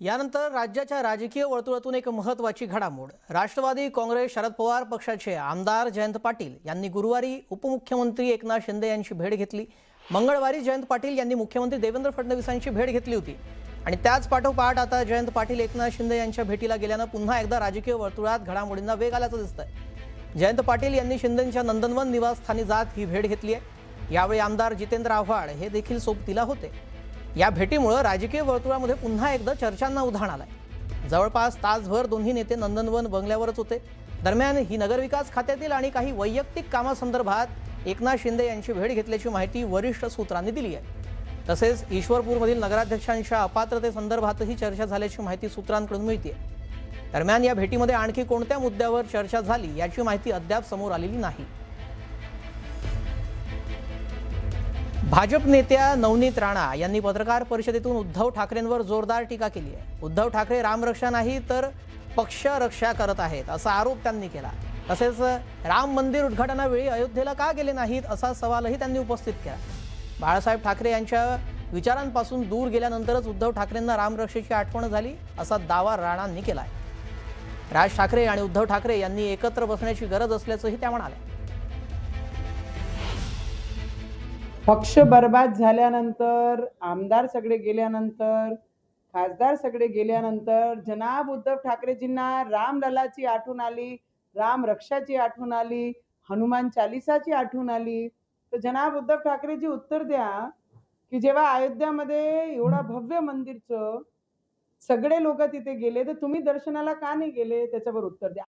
यानंतर राज्याच्या राजकीय वर्तुळातून एक महत्त्वाची घडामोड। राष्ट्रवादी काँग्रेस शरद पवार पक्षाचे आमदार जयंत पाटील यांनी गुरुवारी उपमुख्यमंत्री एकनाथ शिंदे यांची भेट घेतली। मंगळवारी जयंत पाटील यांनी मुख्यमंत्री देवेंद्र फडणवीसांची भेट घेतली होती आणि त्याच पाठोपाठ आता जयंत पाटील एकनाथ शिंदे यांच्या भेटीला गेल्यानं पुन्हा एकदा राजकीय वर्तुळात घडामोडींना वेग आल्याचं दिसतंय। जयंत पाटील यांनी शिंदेंच्या नंदनवन निवासस्थानी जात ही भेट घेतली आहे। यावेळी आमदार जितेंद्र आव्हाड हे देखील सोबतीला होते। या भेटीमुळे राजकीय वर्तुळामध्ये पुन्हा एकदा चर्चांना उधाण आलंय। जवळपास तासभर दोन्ही नेते नंदनवन बंगल्यावरच होते। दरम्यान ही नगरविकास खात्यातील आणि काही वैयक्तिक कामासंदर्भात एकनाथ शिंदे यांची भेट घेतल्याची माहिती वरिष्ठ सूत्रांनी दिली आहे। तसेच ईश्वरपूरमधील नगराध्यक्षांच्या अपात्रतेसंदर्भातही चर्चा झाल्याची माहिती सूत्रांकडून मिळते। दरम्यान या भेटीमध्ये आणखी कोणत्या मुद्द्यावर चर्चा झाली याची माहिती अद्याप समोर आलेली नाही। भाजप नेत्या नवनीत राणा यांनी पत्रकार परिषदेतून उद्धव ठाकरेंवर जोरदार टीका केली आहे। उद्धव ठाकरे रामरक्षा नाही तर पक्ष रक्षा करत आहेत असा आरोप त्यांनी केला। तसेच राम मंदिर उद्घाटनावेळी अयोध्येला का गेले नाहीत असा सवालही त्यांनी उपस्थित केला। बाळासाहेब ठाकरे यांच्या विचारांपासून दूर गेल्यानंतरच उद्धव ठाकरेंना रामरक्षेची आठवण झाली असा दावा राणांनी केला। राज ठाकरे आणि उद्धव ठाकरे यांनी एकत्र बसण्याची गरज असल्याचंही त्या म्हणाल्या। पक्ष बर्बाद झाल्यानंतर, आमदार सगळे गेल्यानंतर, खासदार सगळे गेल्यानंतर जनाब उद्धव ठाकरेजींना रामललाची आठवण आली, राम रक्षाची आठवण आली, हनुमान चालीसाची आठवण आली। तर जनाब उद्धव ठाकरेजी उत्तर द्या की जेव्हा अयोध्यामध्ये एवढा भव्य मंदिरचं सगळे लोक तिथे गेले तर तुम्ही दर्शनाला का नाही गेले, त्याच्यावर उत्तर द्या।